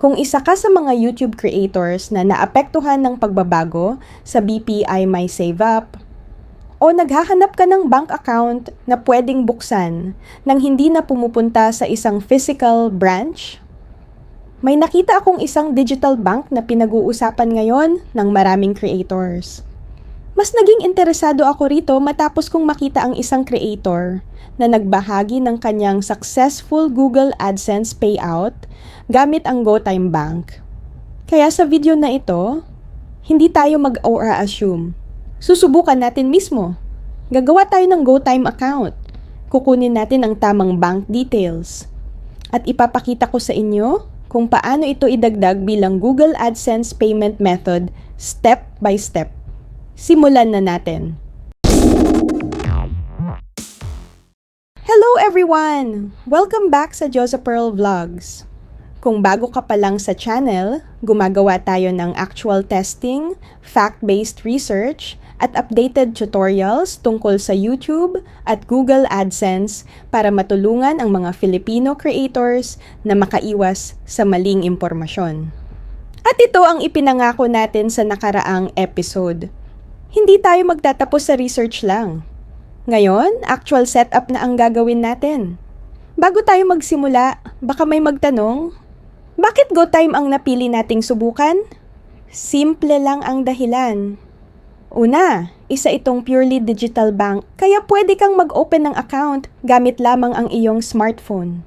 Kung isa ka sa mga YouTube creators na naapektuhan ng pagbabago sa BPI My Save Up, o naghahanap ka ng bank account na pwedeng buksan nang hindi na pumupunta sa isang physical branch, may nakita akong isang digital bank na pinag-uusapan ngayon ng maraming creators. Mas naging interesado ako rito matapos kong makita ang isang creator na nagbahagi ng kanyang successful Google AdSense payout gamit ang GoTime Bank. Kaya sa video na ito, hindi tayo mag-assume. Susubukan natin mismo. Gagawa tayo ng GoTime account. Kukunin natin ang tamang bank details. At ipapakita ko sa inyo kung paano ito idagdag bilang Google AdSense payment method step by step. Simulan na natin. Hello everyone! Welcome back sa Josepearl Vlogs. Kung bago ka pa lang sa channel, gumagawa tayo ng actual testing, fact-based research, at updated tutorials tungkol sa YouTube at Google AdSense para matulungan ang mga Filipino creators na makaiwas sa maling impormasyon. At ito ang ipinangako natin sa nakaraang episode. Hindi tayo magtatapos sa research lang. Ngayon, actual setup na ang gagawin natin. Bago tayo magsimula, baka may magtanong, bakit GoTime ang napili nating subukan? Simple lang ang dahilan. Una, isa itong purely digital bank, kaya pwede kang mag-open ng account gamit lamang ang iyong smartphone.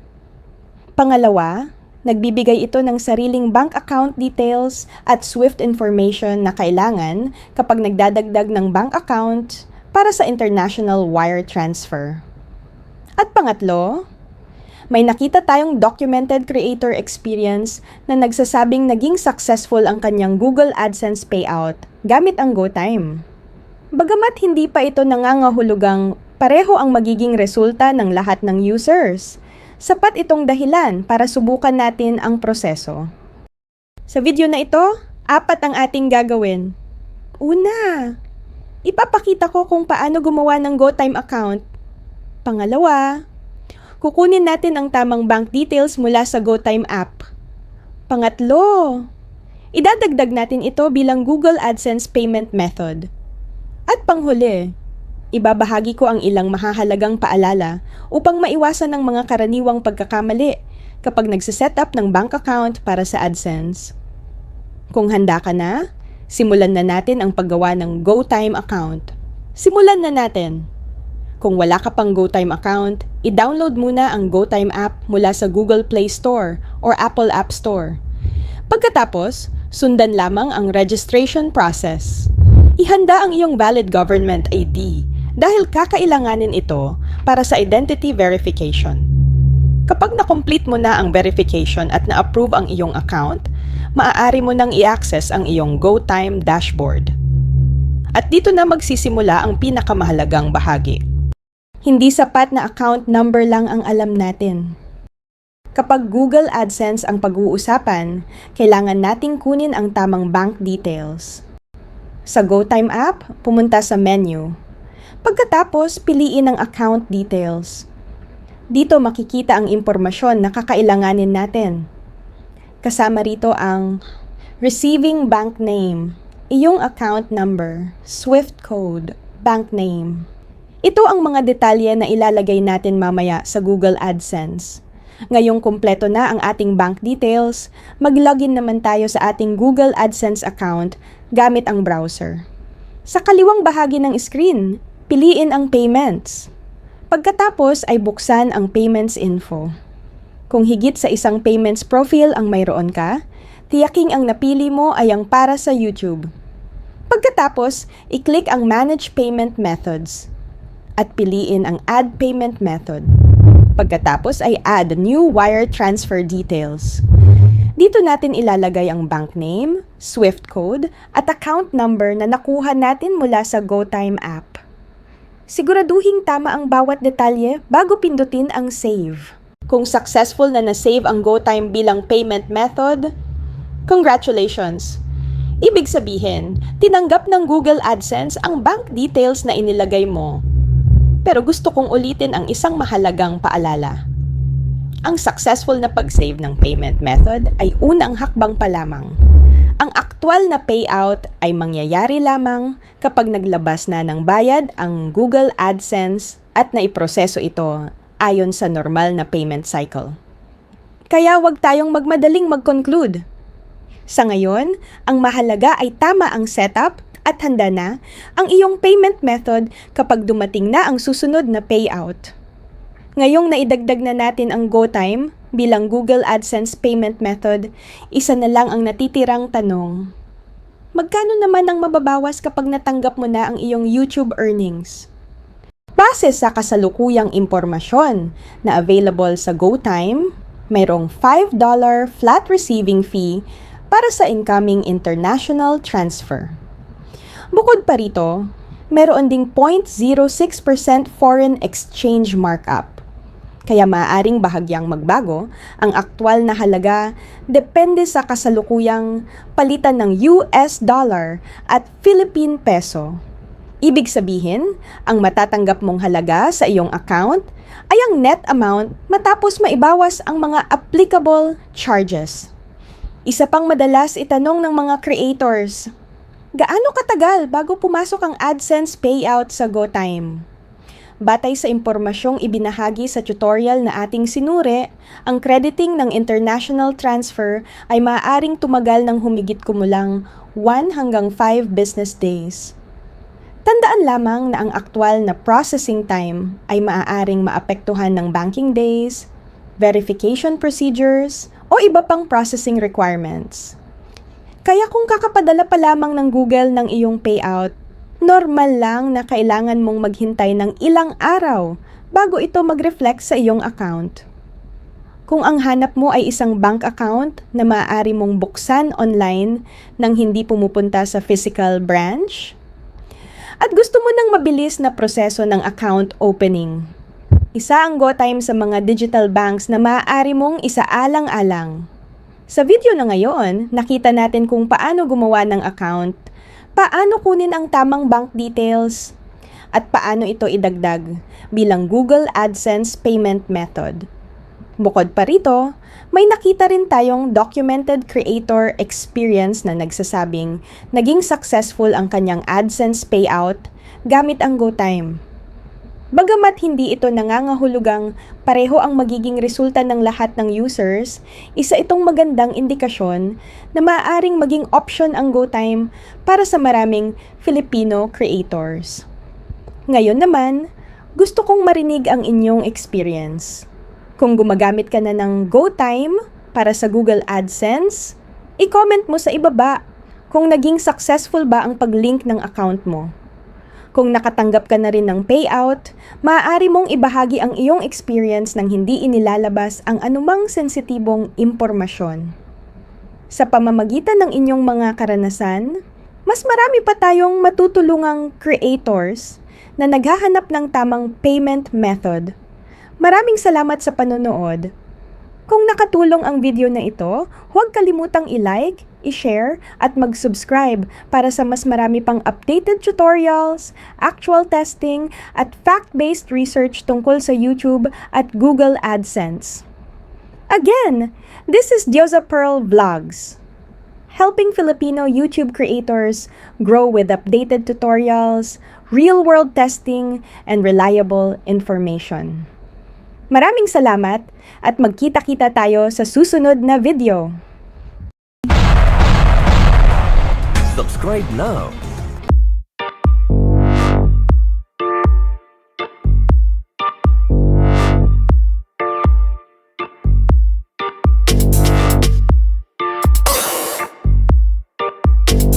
Pangalawa, nagbibigay ito ng sariling bank account details at SWIFT information na kailangan kapag nagdadagdag ng bank account para sa international wire transfer. At pangatlo, may nakita tayong documented creator experience na nagsasabing naging successful ang kanyang Google AdSense payout gamit ang GoTime. Bagamat hindi pa ito nangangahulugang pareho ang magiging resulta ng lahat ng users, sapat itong dahilan para subukan natin ang proseso. Sa video na ito, 4 ang ating gagawin. Una, ipapakita ko kung paano gumawa ng GoTime account. Pangalawa, kukunin natin ang tamang bank details mula sa GoTime app. Pangatlo, idadagdag natin ito bilang Google AdSense payment method. At panghuli, ibabahagi ko ang ilang mahahalagang paalala upang maiwasan ang mga karaniwang pagkakamali kapag nagsiset up ng bank account para sa AdSense. Kung handa ka na, simulan na natin ang paggawa ng GoTime account. Simulan na natin! Kung wala ka pang GoTime account, i-download muna ang GoTime app mula sa Google Play Store or Apple App Store. Pagkatapos, sundan lamang ang registration process. Ihanda ang iyong valid government ID dahil kakailanganin ito para sa identity verification. Kapag na-complete mo na ang verification at na-approve ang iyong account, maaari mo nang i-access ang iyong GoTime dashboard. At dito na magsisimula ang pinakamahalagang bahagi. Hindi sapat na account number lang ang alam natin. Kapag Google AdSense ang pag-uusapan, kailangan nating kunin ang tamang bank details. Sa GoTime app, pumunta sa menu. Pagkatapos, piliin ang account details. Dito makikita ang impormasyon na kakailanganin natin. Kasama rito ang receiving bank name, iyong account number, SWIFT code, bank name. Ito ang mga detalye na ilalagay natin mamaya sa Google AdSense. Ngayong kumpleto na ang ating bank details, mag-login naman tayo sa ating Google AdSense account gamit ang browser. Sa kaliwang bahagi ng screen, piliin ang Payments. Pagkatapos ay buksan ang Payments info. Kung higit sa isang payments profile ang mayroon ka, tiyaking ang napili mo ay ang para sa YouTube. Pagkatapos, i-click ang Manage Payment Methods at piliin ang Add Payment Method. Pagkatapos ay add new wire transfer details. Dito natin ilalagay ang bank name, SWIFT code, at account number na nakuha natin mula sa GoTime app. Siguraduhing tama ang bawat detalye bago pindutin ang save. Kung successful na na-save ang GoTime bilang payment method, congratulations! Ibig sabihin, tinanggap ng Google AdSense ang bank details na inilagay mo. Pero gusto kong ulitin ang isang mahalagang paalala. Ang successful na pag-save ng payment method ay unang hakbang pa lamang. Ang aktwal na payout ay mangyayari lamang kapag naglabas na ng bayad ang Google AdSense at naiproseso ito ayon sa normal na payment cycle. Kaya huwag tayong magmadaling mag-conclude. Sa ngayon, ang mahalaga ay tama ang setup at handa na ang iyong payment method kapag dumating na ang susunod na payout. Ngayong naidagdag na natin ang GoTime bilang Google AdSense payment method, isa na lang ang natitirang tanong. Magkano naman ang mababawas kapag natanggap mo na ang iyong YouTube earnings? Base sa kasalukuyang impormasyon na available sa GoTime, mayroong $5 flat receiving fee para sa incoming international transfer. Bukod pa rito, meron ding 0.06% foreign exchange markup. Kaya maaaring bahagyang magbago ang aktwal na halaga depende sa kasalukuyang palitan ng US dollar at Philippine peso. Ibig sabihin, ang matatanggap mong halaga sa iyong account ay ang net amount matapos maibawas ang mga applicable charges. Isa pang madalas itanong ng mga creators, gaano katagal bago pumasok ang AdSense payout sa GoTime? Batay sa impormasyong ibinahagi sa tutorial na ating sinuri, ang crediting ng international transfer ay maaaring tumagal ng humigit kumulang 1 hanggang 5 business days. Tandaan lamang na ang aktwal na processing time ay maaaring maapektuhan ng banking days, verification procedures, o iba pang processing requirements. Kaya kung kakapadala pa lamang ng Google ng iyong payout, normal lang na kailangan mong maghintay ng ilang araw bago ito mag-reflect sa iyong account. Kung ang hanap mo ay isang bank account na maaari mong buksan online nang hindi pumupunta sa physical branch, at gusto mo ng mabilis na proseso ng account opening, isa ang GoTime sa mga digital banks na maaari mong isaalang-alang. Sa video na ngayon, nakita natin kung paano gumawa ng account, paano kunin ang tamang bank details, at paano ito idagdag bilang Google AdSense payment method. Bukod pa rito, may nakita rin tayong documented creator experience na nagsasabing naging successful ang kanyang AdSense payout gamit ang GoTime. Bagamat hindi ito nangangahulugang pareho ang magiging resulta ng lahat ng users, isa itong magandang indikasyon na maaaring maging option ang GoTime para sa maraming Filipino creators. Ngayon naman, gusto kong marinig ang inyong experience. Kung gumagamit ka na ng GoTime para sa Google AdSense, i-comment mo sa ibaba kung naging successful ba ang pag-link ng account mo. Kung nakatanggap ka na rin ng payout, maaari mong ibahagi ang iyong experience nang hindi inilalabas ang anumang sensitibong impormasyon. Sa pamamagitan ng inyong mga karanasan, mas marami pa tayong matutulungang creators na naghahanap ng tamang payment method. Maraming salamat sa panonood. Kung nakatulong ang video na ito, huwag kalimutang i-like, i-share, at mag-subscribe para sa mas marami pang updated tutorials, actual testing, at fact-based research tungkol sa YouTube at Google AdSense. Again, this is Diosa Pearl Vlogs, helping Filipino YouTube creators grow with updated tutorials, real-world testing, and reliable information. Maraming salamat at magkita-kita tayo sa susunod na video. Subscribe now